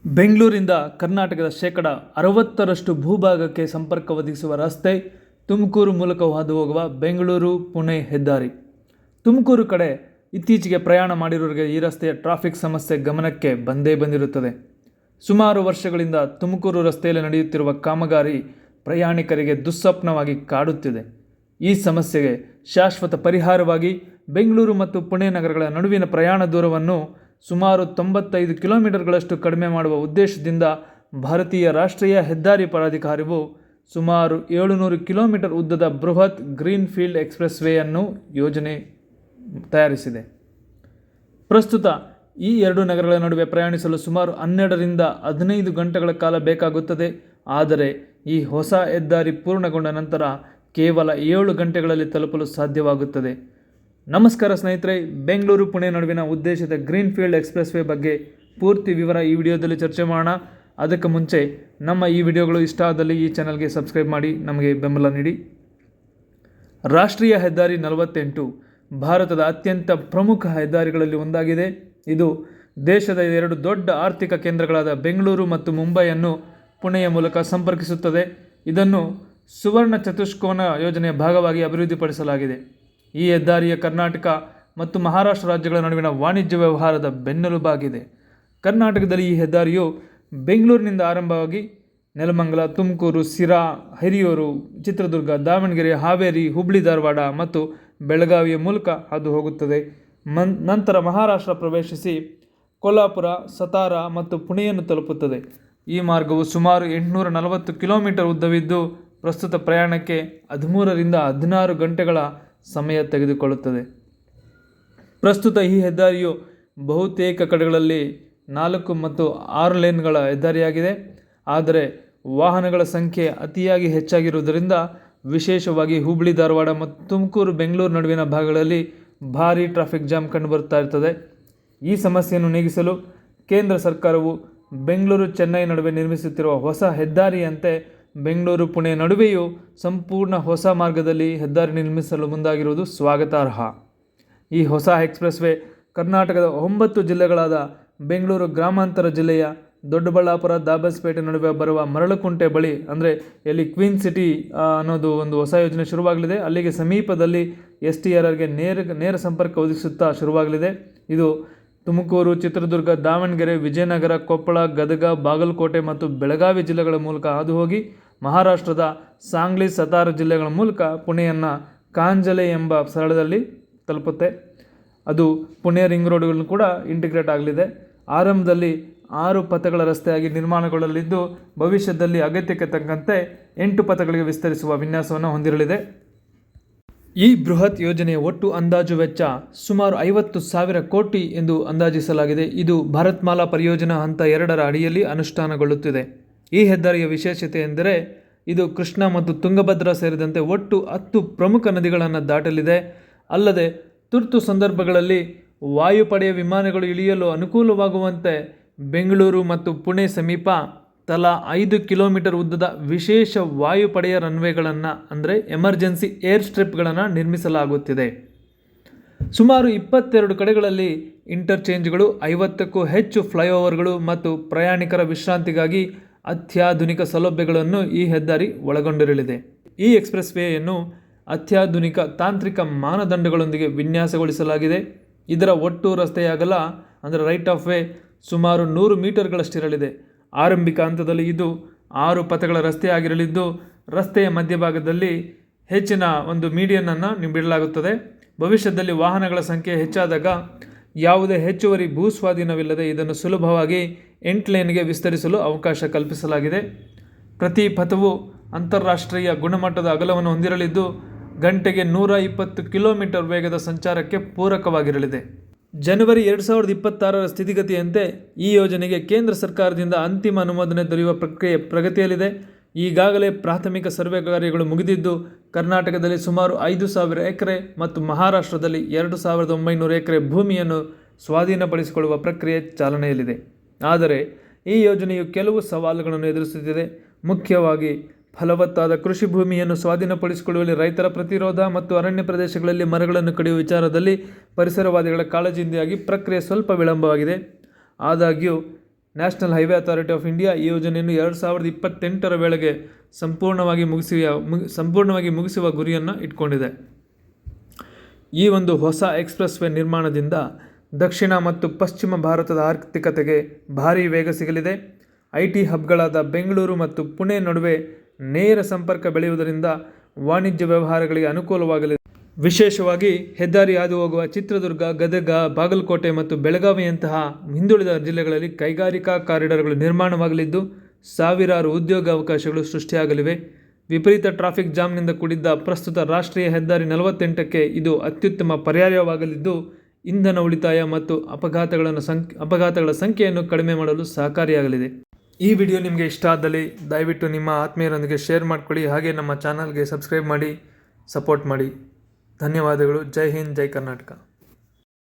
ಬೆಂಗಳೂರಿಂದ ಕರ್ನಾಟಕದ ಶೇಕಡ 60ರಷ್ಟು ಭೂಭಾಗಕ್ಕೆ ಸಂಪರ್ಕ ಒದಗಿಸುವ ರಸ್ತೆ ತುಮಕೂರು ಮೂಲಕ ಹಾದು ಹೋಗುವ ಬೆಂಗಳೂರು ಪುಣೆ ಹೆದ್ದಾರಿ. ತುಮಕೂರು ಕಡೆ ಇತ್ತೀಚೆಗೆ ಪ್ರಯಾಣ ಮಾಡಿರೋರಿಗೆ ಈ ರಸ್ತೆಯ ಟ್ರಾಫಿಕ್ ಸಮಸ್ಯೆ ಗಮನಕ್ಕೆ ಬಂದೇ ಬಂದಿರುತ್ತದೆ. ಸುಮಾರು ವರ್ಷಗಳಿಂದ ತುಮಕೂರು ರಸ್ತೆಯಲ್ಲಿ ನಡೆಯುತ್ತಿರುವ ಕಾಮಗಾರಿ ಪ್ರಯಾಣಿಕರಿಗೆ ದುಸ್ವಪ್ನವಾಗಿ ಕಾಡುತ್ತಿದೆ. ಈ ಸಮಸ್ಯೆಗೆ ಶಾಶ್ವತ ಪರಿಹಾರವಾಗಿ ಬೆಂಗಳೂರು ಮತ್ತು ಪುಣೆ ನಗರಗಳ ನಡುವಿನ ಪ್ರಯಾಣ ದೂರವನ್ನು ಸುಮಾರು 95 ಕಿಲೋಮೀಟರ್ಗಳಷ್ಟು ಕಡಿಮೆ ಮಾಡುವ ಉದ್ದೇಶದಿಂದ ಭಾರತೀಯ ರಾಷ್ಟ್ರೀಯ ಹೆದ್ದಾರಿ ಪ್ರಾಧಿಕಾರವು ಸುಮಾರು 700 ಕಿಲೋಮೀಟರ್ ಉದ್ದದ ಬೃಹತ್ ಗ್ರೀನ್ ಫೀಲ್ಡ್ ಎಕ್ಸ್ಪ್ರೆಸ್ ವೇಯನ್ನು ಯೋಜನೆ ತಯಾರಿಸಿದೆ. ಪ್ರಸ್ತುತ ಈ ಎರಡು ನಗರಗಳ ನಡುವೆ ಪ್ರಯಾಣಿಸಲು ಸುಮಾರು 12ರಿಂದ 15 ಗಂಟೆಗಳ ಕಾಲ ಬೇಕಾಗುತ್ತದೆ. ಆದರೆ ಈ ಹೊಸ ಹೆದ್ದಾರಿ ಪೂರ್ಣಗೊಂಡ ನಂತರ ಕೇವಲ 7 ಗಂಟೆಗಳಲ್ಲಿ ತಲುಪಲು ಸಾಧ್ಯವಾಗುತ್ತದೆ. ನಮಸ್ಕಾರ ಸ್ನೇಹಿತರೆ, ಬೆಂಗಳೂರು ಪುಣೆ ನಡುವಿನ ಉದ್ದೇಶಿತ ಗ್ರೀನ್ ಫೀಲ್ಡ್ ಎಕ್ಸ್ಪ್ರೆಸ್ ವೇ ಬಗ್ಗೆ ಪೂರ್ತಿ ವಿವರ ಈ ವಿಡಿಯೋದಲ್ಲಿ ಚರ್ಚೆ ಮಾಡೋಣ. ಅದಕ್ಕೆ ಮುಂಚೆ ನಮ್ಮ ಈ ವಿಡಿಯೋಗಳು ಇಷ್ಟ ಆದಲ್ಲಿ ಈ ಚಾನಲ್ಗೆ ಸಬ್ಸ್ಕ್ರೈಬ್ ಮಾಡಿ ನಮಗೆ ಬೆಂಬಲ ನೀಡಿ. ರಾಷ್ಟ್ರೀಯ ಹೆದ್ದಾರಿ 48 ಭಾರತದ ಅತ್ಯಂತ ಪ್ರಮುಖ ಹೆದ್ದಾರಿಗಳಲ್ಲಿ ಒಂದಾಗಿದೆ. ಇದು ದೇಶದ ಎರಡು ದೊಡ್ಡ ಆರ್ಥಿಕ ಕೇಂದ್ರಗಳಾದ ಬೆಂಗಳೂರು ಮತ್ತು ಮುಂಬೈಯನ್ನು ಪುಣೆಯ ಮೂಲಕ ಸಂಪರ್ಕಿಸುತ್ತದೆ. ಇದನ್ನು ಸುವರ್ಣ ಚತುಷ್ಕೋನ ಯೋಜನೆಯ ಭಾಗವಾಗಿ ಅಭಿವೃದ್ಧಿಪಡಿಸಲಾಗಿದೆ. ಈ ಹೆದ್ದಾರಿಯ ಕರ್ನಾಟಕ ಮತ್ತು ಮಹಾರಾಷ್ಟ್ರ ರಾಜ್ಯಗಳ ನಡುವಿನ ವಾಣಿಜ್ಯ ವ್ಯವಹಾರದ ಬೆನ್ನೆಲುಬಾಗಿದೆ. ಕರ್ನಾಟಕದಲ್ಲಿ ಈ ಹೆದ್ದಾರಿಯು ಬೆಂಗಳೂರಿನಿಂದ ಆರಂಭವಾಗಿ ನೆಲಮಂಗಲ, ತುಮಕೂರು, ಸಿರಾ, ಹಿರಿಯೂರು, ಚಿತ್ರದುರ್ಗ, ದಾವಣಗೆರೆ, ಹಾವೇರಿ, ಹುಬ್ಬಳ್ಳಿ, ಧಾರವಾಡ ಮತ್ತು ಬೆಳಗಾವಿಯ ಮೂಲಕ ಹಾದು ಹೋಗುತ್ತದೆ. ನಂತರ ಮಹಾರಾಷ್ಟ್ರ ಪ್ರವೇಶಿಸಿ ಕೊಲ್ಹಾಪುರ, ಸತಾರಾ ಮತ್ತು ಪುಣೆಯನ್ನು ತಲುಪುತ್ತದೆ. ಈ ಮಾರ್ಗವು ಸುಮಾರು 840 ಕಿಲೋಮೀಟರ್ ಉದ್ದವಿದ್ದು ಪ್ರಸ್ತುತ ಪ್ರಯಾಣಕ್ಕೆ 13ರಿಂದ 16 ಗಂಟೆಗಳ ಸಮಯ ತೆಗೆದುಕೊಳ್ಳುತ್ತದೆ. ಪ್ರಸ್ತುತ ಈ ಹೆದ್ದಾರಿಯು ಬಹುತೇಕ ಕಡೆಗಳಲ್ಲಿ 4 ಮತ್ತು 6 ಲೇನ್ಗಳ ಹೆದ್ದಾರಿಯಾಗಿದೆ. ಆದರೆ ವಾಹನಗಳ ಸಂಖ್ಯೆ ಅತಿಯಾಗಿ ಹೆಚ್ಚಾಗಿರುವುದರಿಂದ ವಿಶೇಷವಾಗಿ ಹುಬ್ಬಳ್ಳಿ, ಧಾರವಾಡ ಮತ್ತು ತುಮಕೂರು, ಬೆಂಗಳೂರು ನಡುವಿನ ಭಾಗಗಳಲ್ಲಿ ಭಾರೀ ಟ್ರಾಫಿಕ್ ಜಾಮ್ ಕಂಡುಬರುತ್ತಾ ಇರ್ತದೆ. ಈ ಸಮಸ್ಯೆಯನ್ನು ನೀಗಿಸಲು ಕೇಂದ್ರ ಸರ್ಕಾರವು ಬೆಂಗಳೂರು ಚೆನ್ನೈ ನಡುವೆ ನಿರ್ಮಿಸುತ್ತಿರುವ ಹೊಸ ಹೆದ್ದಾರಿಯಂತೆ ಬೆಂಗಳೂರು ಪುಣೆ ನಡುವೆಯೂ ಸಂಪೂರ್ಣ ಹೊಸ ಮಾರ್ಗದಲ್ಲಿ ಹೆದ್ದಾರಿ ನಿರ್ಮಿಸಲು ಮುಂದಾಗಿರುವುದು ಸ್ವಾಗತಾರ್ಹ. ಈ ಹೊಸ ಎಕ್ಸ್ಪ್ರೆಸ್ ವೇ ಕರ್ನಾಟಕದ 9 ಜಿಲ್ಲೆಗಳಾದ ಬೆಂಗಳೂರು ಗ್ರಾಮಾಂತರ ಜಿಲ್ಲೆಯ ದೊಡ್ಡಬಳ್ಳಾಪುರ, ದಾಬಸ್ಪೇಟೆ ನಡುವೆ ಬರುವ ಮರಳುಕುಂಟೆ ಬಳಿ, ಅಂದರೆ ಎಲ್ಲಿ ಕ್ವೀನ್ ಸಿಟಿ ಅನ್ನೋದು ಒಂದು ಹೊಸ ಯೋಜನೆ ಶುರುವಾಗಲಿದೆ, ಅಲ್ಲಿಗೆ ಸಮೀಪದಲ್ಲಿ STRRಗೆ ನೇರ ಸಂಪರ್ಕ ಒದಗಿಸುತ್ತಾ ಶುರುವಾಗಲಿದೆ. ಇದು ತುಮಕೂರು, ಚಿತ್ರದುರ್ಗ, ದಾವಣಗೆರೆ, ವಿಜಯನಗರ, ಕೊಪ್ಪಳ, ಗದಗ, ಬಾಗಲಕೋಟೆ ಮತ್ತು ಬೆಳಗಾವಿ ಜಿಲ್ಲೆಗಳ ಮೂಲಕ ಹಾದು ಹೋಗಿ ಮಹಾರಾಷ್ಟ್ರದ ಸಾಂಗ್ಲಿ, ಸತಾರಾ ಜಿಲ್ಲೆಗಳ ಮೂಲಕ ಪುಣೆಯನ್ನು ಕಾಂಜಲೆ ಎಂಬ ಸ್ಥಳದಲ್ಲಿ ತಲುಪುತ್ತೆ. ಅದು ಪುಣೆ ರಿಂಗ್ ರೋಡ್ಗಳನ್ನು ಕೂಡ ಇಂಟಿಗ್ರೇಟ್ ಆಗಲಿದೆ. ಆರಂಭದಲ್ಲಿ 6 ಪಥಗಳ ರಸ್ತೆಯಾಗಿ ನಿರ್ಮಾಣಗೊಳ್ಳಲಿದ್ದು ಭವಿಷ್ಯದಲ್ಲಿ ಅಗತ್ಯಕ್ಕೆ ತಕ್ಕಂತೆ 8 ಪಥಗಳಿಗೆ ವಿಸ್ತರಿಸುವ ವಿನ್ಯಾಸವನ್ನು ಹೊಂದಿರಲಿದೆ. ಈ ಬೃಹತ್ ಯೋಜನೆಯ ಒಟ್ಟು ಅಂದಾಜು ವೆಚ್ಚ ಸುಮಾರು 50,000 ಕೋಟಿ ಎಂದು ಅಂದಾಜಿಸಲಾಗಿದೆ. ಇದು ಭಾರತ್ಮಾಲಾ ಪರಿಯೋಜನಾ ಹಂತ 2ರ ಅಡಿಯಲ್ಲಿ ಅನುಷ್ಠಾನಗೊಳ್ಳುತ್ತಿದೆ. ಈ ಹೆದ್ದಾರಿಯ ವಿಶೇಷತೆ ಎಂದರೆ ಇದು ಕೃಷ್ಣ ಮತ್ತು ತುಂಗಭದ್ರಾ ಸೇರಿದಂತೆ ಒಟ್ಟು 10 ಪ್ರಮುಖ ನದಿಗಳನ್ನು ದಾಟಲಿದೆ. ಅಲ್ಲದೆ ತುರ್ತು ಸಂದರ್ಭಗಳಲ್ಲಿ ವಾಯುಪಡೆಯ ವಿಮಾನಗಳು ಇಳಿಯಲು ಅನುಕೂಲವಾಗುವಂತೆ ಬೆಂಗಳೂರು ಮತ್ತು ಪುಣೆ ಸಮೀಪ ತಲಾ 5 ಕಿಲೋಮೀಟರ್ ಉದ್ದದ ವಿಶೇಷ ವಾಯುಪಡೆಯ ರನ್ವೇಗಳನ್ನು, ಅಂದರೆ ಎಮರ್ಜೆನ್ಸಿ ಏರ್ ಸ್ಟ್ರಿಪ್ಗಳನ್ನು ನಿರ್ಮಿಸಲಾಗುತ್ತಿದೆ. ಸುಮಾರು 22 ಕಡೆಗಳಲ್ಲಿ ಇಂಟರ್ಚೇಂಜ್ಗಳು, 50ಕ್ಕೂ ಹೆಚ್ಚು ಫ್ಲೈಓವರ್ಗಳು ಮತ್ತು ಪ್ರಯಾಣಿಕರ ವಿಶ್ರಾಂತಿಗಾಗಿ ಅತ್ಯಾಧುನಿಕ ಸೌಲಭ್ಯಗಳನ್ನು ಈ ಹೆದ್ದಾರಿ ಒಳಗೊಂಡಿರಲಿದೆ. ಈ ಎಕ್ಸ್ಪ್ರೆಸ್ ವೇಯನ್ನು ಅತ್ಯಾಧುನಿಕ ತಾಂತ್ರಿಕ ಮಾನದಂಡಗಳೊಂದಿಗೆ ವಿನ್ಯಾಸಗೊಳಿಸಲಾಗಿದೆ. ಇದರ ಒಟ್ಟು ರಸ್ತೆಯ ಅಗಲ, ಅಂದರೆ ರೈಟ್ ಆಫ್ ವೇ, ಸುಮಾರು 100 ಮೀಟರ್ಗಳಷ್ಟಿರಲಿದೆ. ಆರಂಭಿಕ ಹಂತದಲ್ಲಿ ಇದು 6 ಪಥಗಳ ರಸ್ತೆಯಾಗಿರಲಿದ್ದು ರಸ್ತೆಯ ಮಧ್ಯಭಾಗದಲ್ಲಿ ಹೆಚ್ಚಿನ ಒಂದು ಮೀಡಿಯನನ್ನು ಬಿಡಲಾಗುತ್ತದೆ. ಭವಿಷ್ಯದಲ್ಲಿ ವಾಹನಗಳ ಸಂಖ್ಯೆ ಹೆಚ್ಚಾದಾಗ ಯಾವುದೇ ಹೆಚ್ಚುವರಿ ಭೂಸ್ವಾಧೀನವಿಲ್ಲದೆ ಇದನ್ನು ಸುಲಭವಾಗಿ 8 ಲೇನ್ಗೆ ವಿಸ್ತರಿಸಲು ಅವಕಾಶ ಕಲ್ಪಿಸಲಾಗಿದೆ. ಪ್ರತಿ ಪಥವು ಅಂತಾರಾಷ್ಟ್ರೀಯ ಗುಣಮಟ್ಟದ ಅಗಲವನ್ನು ಹೊಂದಿರಲಿದ್ದು ಗಂಟೆಗೆ 120 ಕಿಲೋಮೀಟರ್ ವೇಗದ ಸಂಚಾರಕ್ಕೆ ಪೂರಕವಾಗಿರಲಿದೆ. ಜನವರಿ 2026ರ ಸ್ಥಿತಿಗತಿಯಂತೆ ಈ ಯೋಜನೆಗೆ ಕೇಂದ್ರ ಸರ್ಕಾರದಿಂದ ಅಂತಿಮ ಅನುಮೋದನೆ ದೊರೆಯುವ ಪ್ರಕ್ರಿಯೆ ಪ್ರಗತಿಯಲ್ಲಿದೆ. ಈಗಾಗಲೇ ಪ್ರಾಥಮಿಕ ಸರ್ವೆ ಕಾರ್ಯಗಳು ಮುಗಿದಿದ್ದು ಕರ್ನಾಟಕದಲ್ಲಿ ಸುಮಾರು 5,000 ಎಕರೆ ಮತ್ತು ಮಹಾರಾಷ್ಟ್ರದಲ್ಲಿ 2,900 ಎಕರೆ ಭೂಮಿಯನ್ನು ಸ್ವಾಧೀನಪಡಿಸಿಕೊಳ್ಳುವ ಪ್ರಕ್ರಿಯೆ ಚಾಲನೆಯಲ್ಲಿದೆ. ಆದರೆ ಈ ಯೋಜನೆಯು ಕೆಲವು ಸವಾಲುಗಳನ್ನು ಎದುರಿಸುತ್ತಿದೆ. ಮುಖ್ಯವಾಗಿ ಫಲವತ್ತಾದ ಕೃಷಿ ಭೂಮಿಯನ್ನು ಸ್ವಾಧೀನಪಡಿಸಿಕೊಳ್ಳುವಲ್ಲಿ ರೈತರ ಪ್ರತಿರೋಧ ಮತ್ತು ಅರಣ್ಯ ಪ್ರದೇಶಗಳಲ್ಲಿ ಮರಗಳನ್ನು ಕಡಿಯುವ ವಿಚಾರದಲ್ಲಿ ಪರಿಸರವಾದಿಗಳ ಕಾಳಜಿಯಿಂದಾಗಿ ಪ್ರಕ್ರಿಯೆ ಸ್ವಲ್ಪ ವಿಳಂಬವಾಗಿದೆ. ಆದಾಗ್ಯೂ national highway authority of India ಈ ಯೋಜನೆಯನ್ನು 2028ರ ವೇಳೆಗೆ ಸಂಪೂರ್ಣವಾಗಿ ಮುಗಿಸುವ ಗುರಿಯನ್ನು ಇಟ್ಕೊಂಡಿದೆ. ಈ ಒಂದು ಹೊಸ ಎಕ್ಸ್‌ಪ್ರೆಸ್ ವೇ ನಿರ್ಮಾಣದಿಂದ ದಕ್ಷಿಣ ಮತ್ತು ಪಶ್ಚಿಮ ಭಾರತದ ಆರ್ಥಿಕತೆಗೆ ಭಾರೀ ವೇಗ ಸಿಗಲಿದೆ. ಐಟಿ ಹಬ್ಗಳಾದ ಬೆಂಗಳೂರು ಮತ್ತು ಪುಣೆ ನಡುವೆ ನೇರ ಸಂಪರ್ಕ ಬೆಳೆಯುವುದರಿಂದ ವಾಣಿಜ್ಯ ವ್ಯವಹಾರಗಳಿಗೆ ಅನುಕೂಲವಾಗಲಿದೆ. ವಿಶೇಷವಾಗಿ ಹೆದ್ದಾರಿ ಹಾದು ಹೋಗುವ ಚಿತ್ರದುರ್ಗ, ಗದಗ, ಬಾಗಲಕೋಟೆ ಮತ್ತು ಬೆಳಗಾವಿಯಂತಹ ಹಿಂದುಳಿದ ಜಿಲ್ಲೆಗಳಲ್ಲಿ ಕೈಗಾರಿಕಾ ಕಾರಿಡಾರ್ಗಳು ನಿರ್ಮಾಣವಾಗಲಿದ್ದು ಸಾವಿರಾರು ಉದ್ಯೋಗ ಅವಕಾಶಗಳು ಸೃಷ್ಟಿಯಾಗಲಿವೆ. ವಿಪರೀತ ಟ್ರಾಫಿಕ್ ಜಾಮ್ನಿಂದ ಕೂಡಿದ್ದ ಪ್ರಸ್ತುತ ರಾಷ್ಟ್ರೀಯ ಹೆದ್ದಾರಿ 48ಕ್ಕೆ ಇದು ಅತ್ಯುತ್ತಮ ಪರ್ಯಾಯವಾಗಲಿದ್ದು ಇಂಧನ ಉಳಿತಾಯ ಮತ್ತು ಅಪಘಾತಗಳ ಸಂಖ್ಯೆಯನ್ನು ಕಡಿಮೆ ಮಾಡಲು ಸಹಕಾರಿಯಾಗಲಿದೆ. ಈ ವಿಡಿಯೋ ನಿಮಗೆ ಇಷ್ಟ ಆದಲ್ಲಿ ದಯವಿಟ್ಟು ನಿಮ್ಮ ಆತ್ಮೀಯರೊಂದಿಗೆ ಶೇರ್ ಮಾಡಿಕೊಳ್ಳಿ. ಹಾಗೆ ನಮ್ಮ ಚಾನಲ್ಗೆ ಸಬ್ಸ್ಕ್ರೈಬ್ ಮಾಡಿ, ಸಪೋರ್ಟ್ ಮಾಡಿ. ಧನ್ಯವಾದಗಳು. ಜೈ ಹಿಂದ್, ಜೈ ಕರ್ನಾಟಕ.